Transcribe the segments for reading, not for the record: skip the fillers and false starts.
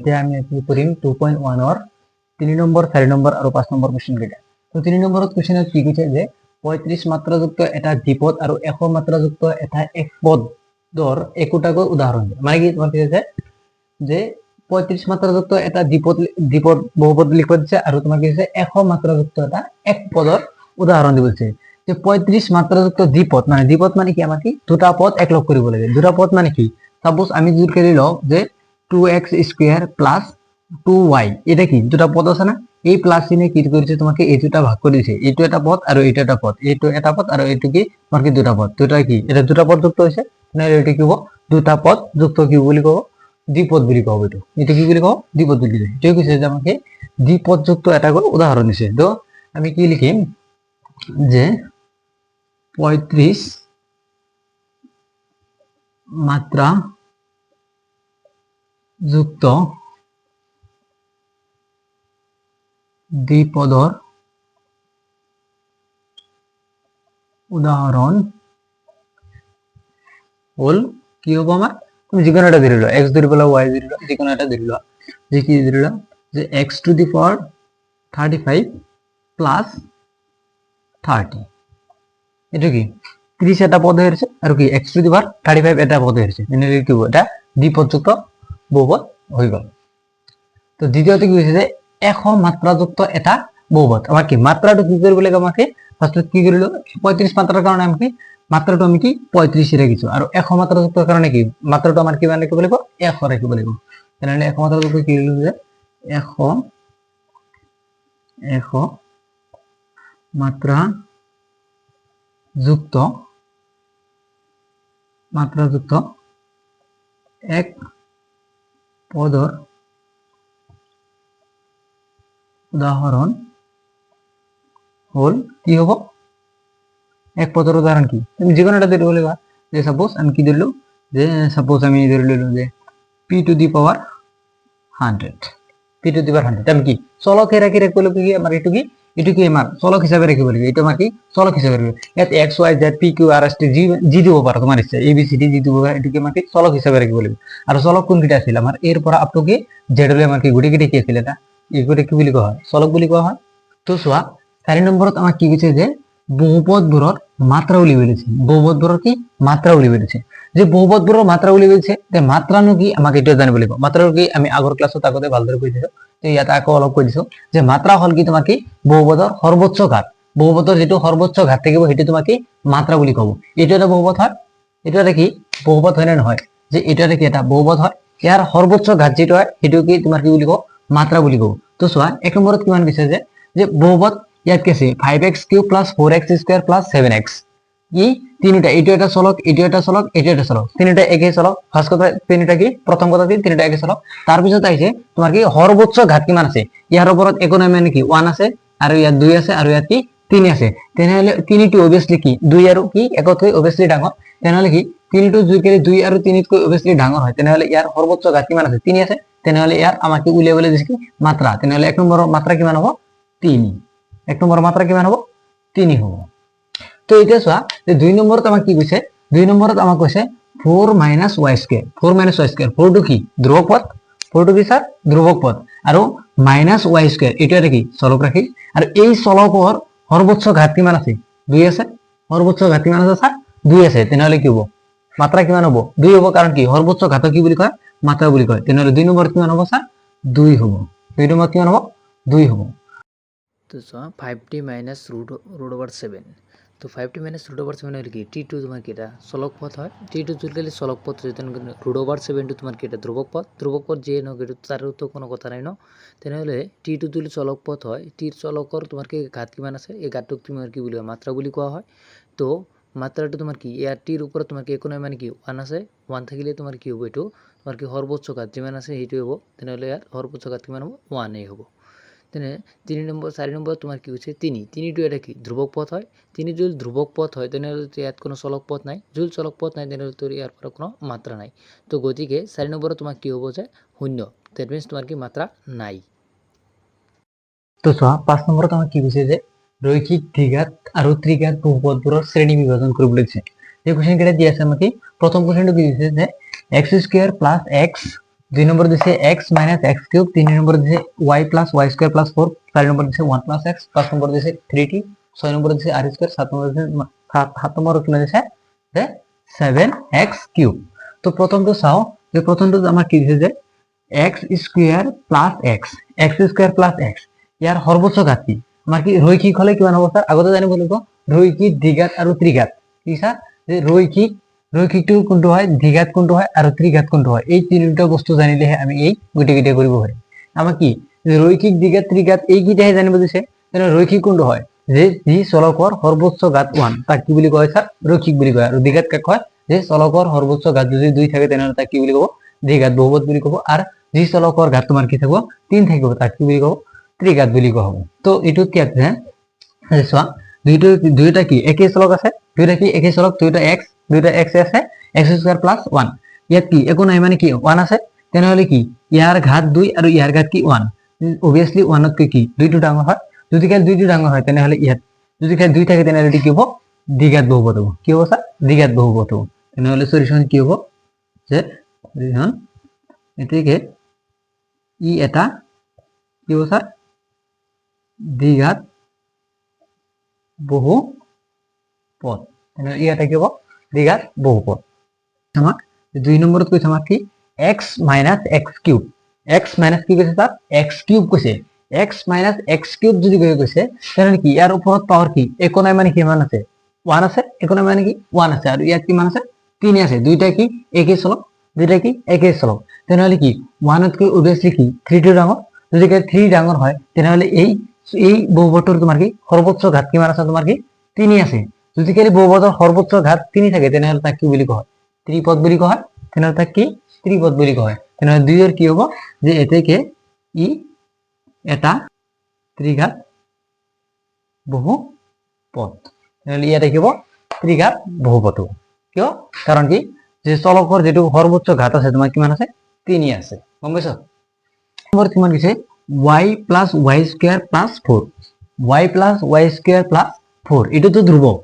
এতিয়া আমি কি কৰিম 2.1 ৰ 3 নম্বৰ 4 নম্বৰ আৰু 5 নম্বৰ কোৱেশ্চন কেইটা তো 3 নম্বৰত কোৱেশ্চনত কি কৈছে যে 35 মাত্ৰাযুক্ত এটা দ্বিপদ আৰু 100 মাত্ৰাযুক্ত এটা একপদৰ একোটাকৈ উদাহৰণ দিয়ে মানে কি তোমাৰ কি আছে যে 35 মাত্ৰাযুক্ত এটা দ্বিপদ বহুপদ লিখিব দিছে আৰু তোমাৰ কি আছে 100 মাত্ৰাযুক্ত এটা একপদৰ উদাহৰণ দিব দিছে যে 35 মাত্ৰাযুক্ত দ্বিপদ মানে কি আমাক কি দুটা পদ একলগ কৰিব লাগে দুটা পদ মানে কি সাপোজ আমি যদি কৰি লও যে 2x স্কয়ার প্লাস 2y এটা কি দুটা পদ আছে না এই প্লাস চিহ্নে কি করেছে তোমাকে এই দুটা ভাগ করে দিয়েছে এইটো এটা পদ আর এইটো এটা পদ এইটো এটা পদ আর এইটো কি তোমার কি দুটা পদ দুটা কি এটা দুটা পদ যুক্ত হইছে না এটা কি হবো দুটা পদ যুক্ত কি বলি কব দ্বিপদ বলি কব এটা কি বলি কব দ্বিপদ বলি কব যে কইছে যে আমাকে দ্বিপদ যুক্ত এটা করে উদাহরণ দিছে তো আমি কি লিখিম যে 35 মাত্রা যুক্ত দ্বিপদৰ উদাহরণ হল কি হবো আমার তুমি যেকোনো একটা ধরে লো x ধরে বলো y ধরে লো যেকোনো একটা ধরে লো যে কি ধরে লো যে x two the power 35 plus 30 এটা কি 30 এটা পদ হয়েছে আর কি x টু দি পাওয়ার 35 এটা পদ হয়েছে মানে কি এটা দ্বিপদযুক্ত বহুপদ হয়ে গেল তো দ্বিতীয়তে কি হয়েছে যে 100 মাত্রাযুক্ত এটা বহুপদ আমার কি মাত্রাটা কি করব লাগে আমাকে ফার্স্ট কি করিল 35 মাত্রার কারণে আমি কি মাত্রাটা আমি কি 35 রেখেছি আর 100 মাত্রাযুক্ত কারণে কি মাত্রাটা আমার কি মানে কি বলবো 100 রেখে বলবো তাহলে 100 মাত্রাযুক্ত কি হলো যে 100 মাত্রা যুক্ত এক পদর উদাহরণ হল কি হবো এক পদের উদাহরণ কি তুমি যে কোনো একটা ধরে বলবা যে সাপোজ আমি কি ধরলো যে সাপোজ আমি ধরে নিলাম যে p to the power 100 p to the power 100 আমি কি চলক রেখে বলবো কি আমার এটু কি আমার চলক হিসাবে রেখে বলবো এটা আমার কি চলক হিসাবে রেখে এত x y z p q r s t g দিব পারো তোমার ইচ্ছা a b c d g দিব এটুকে আমাকে চলক হিসাবে রেখে বলবো আর চলক কোন কিটা ছিল আমার এরপর আপটোকে z হলে আমার কি গুটি গুটি কি ছিল না এগুলো কি বলি কয় হয় চলক বলি কয় হয় তো সোয়া 4 নম্বরত আমার কি কইছে যে বহুপদবোৰৰ মাত্ৰাৱলী বলিছে বহুপদবোৰৰ কি মাত্ৰাৱলী বলিছে যে বহুপদবোৰৰ মাত্ৰাৱলী বলিছে তে মাত্ৰানো কি আমাক এটা জানিব লাগিব মাত্ৰা কি আমি আগৰ ক্লাছত আগতে ভালদৰে কৈ দিছো তো ইয়াত আকৌ অলপ কৈ দিছো যে মাত্ৰা হল কি তোমাৰ কি বহুপদৰ সৰ্বোচ্চ ঘাত বহুপদৰ যেটো সৰ্বোচ্চ ঘাত থাকিব হেতু তোমাৰ কি মাত্ৰা বুলি কব এটো এটা বহুপদ হয় এটো এটা কি বহুপদ হয় না নহয় যে এটো এটা কি এটা বহুপদ হয় ইয়াৰ সৰ্বোচ্চ ঘাত যেটো হয় হেতু কি তোমাৰ কি বুলি কব মাত্ৰা বুলি কব তো সোৱা এক নম্বৰত কিমান দিছে যে বহুপদ ইয়াত কেছে 5x cube plus 4x square plus 7x কি তিনটা এটা এটা চলক এটা এটা চলক এটা এটা চলক তিনটা একই চলক ফার্স্ট কথা তিনটা কি প্রথম কথা কি তিনটা একই চলক তার পিছত আইছে তোমার কি সর্বোচ্চ ঘাত কিমান আছে ইয়াৰ ওপৰত একো নাই মানে কি 1 আছে আৰু ইয়াত 2 আছে আৰু ইয়াত কি 3 আছে তেনেহলে তিনিটো অবভিয়াসলি কি 2 আৰু কি একতকৈ অবভিয়াসলি ডাঙৰ তেনেহলে কি তিনিটো জুইকেৰে 2 আৰু 3 তকৈ অবভিয়াসলি ডাঙৰ হয় তেনেহলে ইয়াৰ সৰ্বোচ্চ ঘাত কিমান আছে 3 আছে তেনেহলে ইয়াৰ আমাকে উলিয়াবলৈ দিছে কি মাত্ৰা তেনেহলে এক নম্বৰৰ মাত্ৰা কিমান হ'ব 3 এক নম্বৰ মাত্ৰা কিমান হবো 3 হবো তো এটা চোৱা যে 2 নম্বৰত আমাক কি কৈছে 2 নম্বৰত আমাক কৈছে 4 - y স্কয়াৰ 4 - y স্কয়াৰ 4 টো কি ধ্ৰুৱক পদ 4 টো কি স্যাৰ ধ্ৰুৱক পদ আৰু -y স্কয়াৰ এটা কি চলক ৰাশি আৰু এই চলকৰ সৰ্বোচ্চ ঘাত কিমান আছে 2 আছে সৰ্বোচ্চ ঘাত কিমান আছে স্যাৰ 2 আছে তেনেহলে কি হ'ব মাত্ৰা কিমান হ'ব 2 হ'ব কাৰণ কি সৰ্বোচ্চ ঘাত কি বুলি কয় মাত্ৰা বুলি কয় তেনেহলে 2 নম্বৰত কিমান হ'ব স্যাৰ 2 হ'ব 2 নম্বৰত কিমান হ'ব 2 হ'ব तो 5t माइनस रूट ओवर 7 तो 5t माइनस रूट ओवर 7 কি t2 তোমার কি এটা চলক পথ হয় t2 জুলকালি চলক পথ যেতেন রুট ওভার 7 টো তোমার কি এটা ধ্রুবক পথ যে নগেটো তারও তো কোনো কথা নাই ন তেনেহলে t2 যদি চলক পথ হয় t চলকৰ তোমাৰ কি ঘাত কিমান আছে এই ঘাতক তোমাৰ কি বলি মাত্ৰা বলি কোৱা হয় তো মাত্রাটা তোমার কি ইয়ার টির উপর তোমার কি কোনো মানে কি 1 আছে 1 থাকিলে তোমার কি হবে এটো তোমার কি সর্বোচ্চ ঘাত যিমান আছে হেইটো হ'ব তেনেহলে ইয়াৰ সর্বোচ্চ ঘাত কিমান হ'ব 1 এই হ'ব তেনে 3 নম্বৰ 4 নম্বৰ তোমাৰ কি হৈছে 3 3 টো এটা কি ধ্ৰুৱক পথ হয় 3 যদি ধ্ৰুৱক পথ হয় তেনেহলে ইয়াত কোনো চলক পথ নাই যদি চলক পথ নাই তেনেহলে তোৰ ইয়াৰ পৰা কোনো মাত্ৰা নাই তো গতিকে 4 নম্বৰত তোমাৰ কি হ'ব যে শূন্য দ্যাট মিন্স তোমাৰ কি মাত্ৰা নাই তো চোৱা 5 নম্বৰত আমাক কি কৈছে যে ৰৈখিক দ্বিঘাত আৰু ত্ৰিঘাত বহুপদবোৰৰ শ্ৰেণী বিভাজন কৰিব লাগিছে এই কোশ্চেন কেইটা দি আছে আমাক প্ৰথম কোশ্চেনটো কি দিছে যে x স্কয়ার প্লাস x 2 নম্বর দিছে x - x কিউব, 3 নম্বর দিছে y + y স্কয়ার + 4, 4 নম্বর দিছে 1 + x, 5 নম্বর দিছে 3t, 6 নম্বর দিছে r স্কয়ার, 7 নম্বর দিছে 7 নম্বর কি দিছে যে 7x কিউব। তো প্রথমটো চাও যে প্রথমটো আমার কি দিছে যে x square + x, x square + x ইয়ার সর্বোচ্চ ঘাত কি আমার কি রৈখিক হলে কিমান হ'ব স্যার আগতে জানি বলিব রৈখিক দ্বিঘাত আৰু ত্ৰিঘাত কি স্যাৰ যে ৰৈখিকটো কোনটো হয় দ্বিঘাত কোনটো হয় আৰু ত্ৰিঘাত কোনটো হয় এই তিনিটা বস্তু জানিলেহে আমি এই গুটেকিটা কৰিব পাৰিম আমাৰ কি যে ৰৈখিক দ্বিঘাত ত্ৰিঘাত এই কিটাহে জানিব দিছে তেনে ৰৈখিক কোনটো হয় যে যি চলকৰ সৰ্বোচ্চ ঘাত 1 তাক কি বুলি কয় স্যাৰ ৰৈখিক বুলি কয় আৰু দ্বিঘাত কাক কয় যে চলকৰ সৰ্বোচ্চ ঘাত যদি 2 থাকে তেনে তাক কি বুলি কব দ্বিঘাত বহুপদ বুলি কব আর যি চলকৰ ঘাত তোমাৰ কি থাকিব 3 থাকিব তাক কি বুলি কব ত্ৰিঘাত বুলি কোৱা হ'ব তো এটো কি আছে চোৱা দুইটা কি একই চলক আছে দুইটা কি একই চলক দুইটা x আছে x স্কয়ার প্লাস 1 ইয়াত কি একো নাই মানে কি 1 আছে তেনেহলে কি ইয়াৰ ঘাত 2 আৰু ইয়াৰ ঘাত কি 1 obviously 1 তকৈ কি দুইটো ডাঙৰ হয় যদি কাল দুইটো ডাঙৰ হয় তেনেহলে ইয়াত যদি কাল 2 থাকে তেনেহলে কি হ'ব দ্বিঘাত বহুপদ হ'ব কি হ'ব স্যার দ্বিঘাত বহুপদ হ'ব তেনেহলে সলিউশন কি হ'ব যে সলিউশন এটিকে ই এটা কি হ'ব স্যার দ্বিঘাত বহুপদ মানে ইয়াতে কি হ'ব দ্বিঘাত বহুপদ আমাক 2 নম্বৰত কৈছে আমাক কি x - x কিউব x - কি কৈছে তাত x কিউব কৈছে x - x কিউব যদি কৈছে তেনে কি ইয়াৰ ওপৰত পাৱাৰ কি একো নাই মানে কিমান আছে 1 আছে একো নাই মানে কি 1 আছে আৰু ইয়াত কিমান আছে 3 আছে দুইটা কি একই চলক দুইটা কি একই চলক তেনেহলে কি 1 তকৈ obviously কি 3 টো ডাঙৰ যদি 3 ডাঙৰ হয় তেনেহলে এই বহুপদৰ তোমাৰ কি সৰ্বোচ্চ ঘাত কিমান আছে তোমাৰ কি 3 আছে যদি কালি বহুপদৰ সৰ্বোচ্চ ঘাত 3 থাকে তেনেহলে তাক কি বুলি কোৱা হয় ত্ৰিপদ বুলি কোৱা হয় তেনেহলে তাক কি ত্ৰিপদ বুলি কোৱা হয় তেনেহলে 2 এর কি হ'ব যে এতেকে ই এটা ত্রিঘাত বহুপদ তেনেহলে ইয়াতে কি হ'ব ত্রিঘাত বহুপদ হ'ব কিয় কাৰণ কি যে চলকৰ যেটো সৰ্বোচ্চ ঘাত আছে তোমাৰ কিমান আছে 3 আছে গম পাইছো নম্বৰ কিমান দিছে y + y square + 4 y + y square + 4 এটো তো ধ্রুবক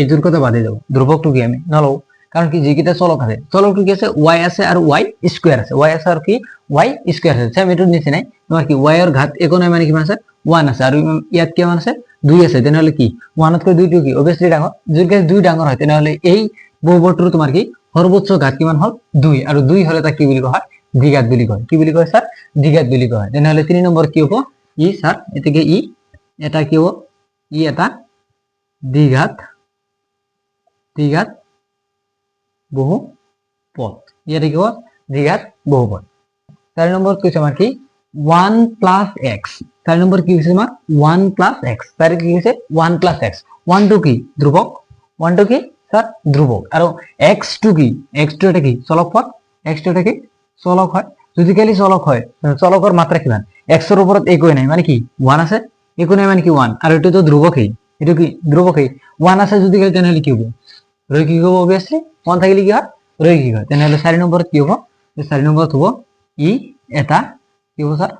এটোর কথা বাদে দাও ধ্রুবকটো কি আমি নলও কারণ কি যেকিটা চলক আছে চলকটো কি আছে y আছে আর y স্কয়ার আছে y আছে আর কি y স্কয়ার আছে সেম এটোর নিচে নাই তোমার কি y এর ঘাত একো নাই মানে কিমান আছে 1 আছে আর ইয়াত কিমান আছে 2 আছে তেনেহলে কি 1 তকৈ 2 টো কি obviously ডাঙৰ যদি 2 ডাঙৰ হয় তেনেহলে এই বহুপদটোৰ তোমাৰ কি সৰ্বোচ্চ ঘাত কিমান হল 2 আৰু 2 হলে তাক কি বুলি কোৱা হয় দ্বিঘাত বুলি কয় কি বুলি কয় স্যাৰ দ্বিঘাত বুলি কয় তেনেহলে 3 নম্বৰ কি হ'ব ই স্যার এটাকে ই এটা কি হ'ব ই এটা দ্বিঘাত বহুপদ ইয়াতে কি হ'ব দ্বিঘাত বহুপদ 4 নম্বৰ কৈছে আমাৰ কি 1 + x 4 নম্বৰ কি কৈছে আমাৰ 1 + x তার কি কৈছে 1 + x 1 টো কি ধ্রুবক 1 টো কি স্যার ধ্রুবক আৰু x টো কি x টো এটা কি চলক পদ x টো এটা কি চলক হয় যদি কালি চলক হয় চলকৰ মাত্ৰা কিমান x এৰ উপৰত একোই নাই মানে কি 1 আছে একো নাই মানে কি 1 আর এটা তো ধ্রুবকই এটা কি ধ্রুবকই 1 আছে যদি কালি তেনেহলে কি হ'ব রৈখিক হ'ব obviously 1 থাকিলে কি হয় রৈখিক হয় তেনেহলে 4 নম্বৰত কি হ'ব 4 নম্বৰত হ'ব ই এটা কি হ'ব স্যার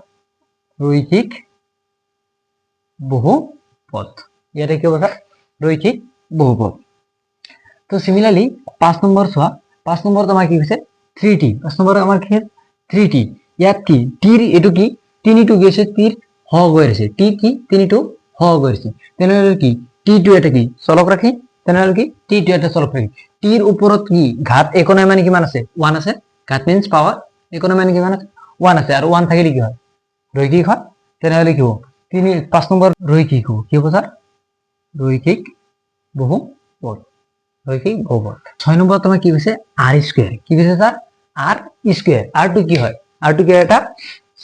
রৈখিক বহুপদ ইয়াতে কি হ'ব স্যার রৈখিক বহুপদ তো সিমিলারলি 5 নম্বৰ চোৱা 5 নম্বৰত আমাৰ কি হৈছে 3t 5 নম্বৰত আমাৰ কি 3t ইয়াত কি টিৰ এটো কি 3 টো গৈছে টিৰ হ গৈ আছে টি কি 3 টো হ গৈ আছে তেনেহলে কি টি2 এটা কি চলক ৰাখি তেনেহলে কি টি2 এটা চলক ৰাখি টিৰ ওপৰত কি ঘাত একো নাই মানে কিমান আছে 1 আছে ঘাত মিন্স পাৱাৰ একো নাই মানে কিমান আছে 1 আছে আৰু 1 থাকিলে কি হয় ৰৈখিক হয় তেনেহলে কি হ'ব 5 নম্বৰ ৰৈখিক হ'ব কি হ'ব স্যাৰ ৰৈখিক বহুপদ ৰৈখিক বহুপদ 6 নম্বৰ তোমাৰ কি হৈছে r স্কয়ার কি কৈছে স্যার r স্কয়ার r টো কি হয় r টো কি এটা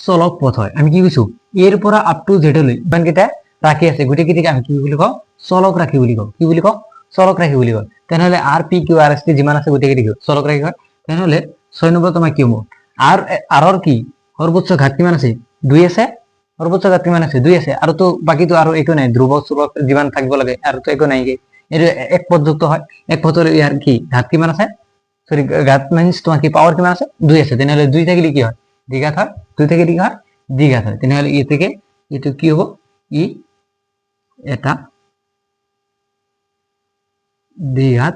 চলক পথ হয় আমি কি কৈছো এর পৰা আপ টু z লৈ ইমান কেটা রাখি আছে গুটি কেটিকে আমি কি বুলি কওঁ চলক রাখি বুলি কওঁ কি বুলি কওঁ চলক রাখি বুলি কওঁ তেনেহলে r p q r s t যিমান আছে গুটি কেটিকে চলক রাখি হয় তেনেহলে 6 নম্বৰ তোমাৰ কি হ'ব r ৰ কি সৰ্বোচ্চ ঘাত কিমান আছে 2 আছে সৰ্বোচ্চ ঘাত কিমান আছে 2 আছে আৰু তো বাকি তো আৰু একো নাই ধ্ৰুবক ধ্ৰুবক যিমান থাকিব লাগে আৰু তো একো নাই এৰ এক পদযুক্ত হয় এক পদৰ ইয়াৰ কি ঘাত কিমান আছে সরি ঘাত মিন্স তোমার কি পাওয়ার কিমান আছে 2 আছে তেনেহলে 2 থাকিলে কি হয় দ্বিঘাত হয় 2 থেকে কি হয় দ্বিঘাত হয় তেনেহলে এ থেকে এটো কি হ'ব ই এটা দ্বিঘাত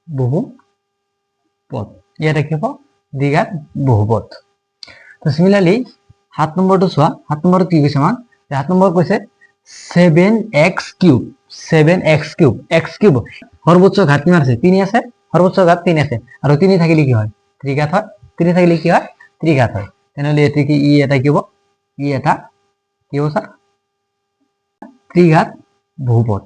বহুপদ ইয়াতে কি হ'ব দ্বিঘাত বহুপদ। তো সিমিলাৰলি 7 নম্বৰটো চোৱা, 7 নম্বৰত কি কৈছে আমাক? 7 নম্বৰ কৈছে 7x cube, 7x cube, x cube সৰ্বোচ্চ ঘাত কিমান আছে? 3 আছে, সৰ্বোচ্চ ঘাত 3 আছে, আৰু 3 থাকিলে কি হয়? ত্ৰিঘাত হয়, 3 থাকিলে কি হয়? ত্ৰিঘাত হয়। তেনেহ'লে এতে কি ই এটা কি হ'ব? ই এটা কি হ'ব স্যাৰ? ত্ৰিঘাত বহুপদ।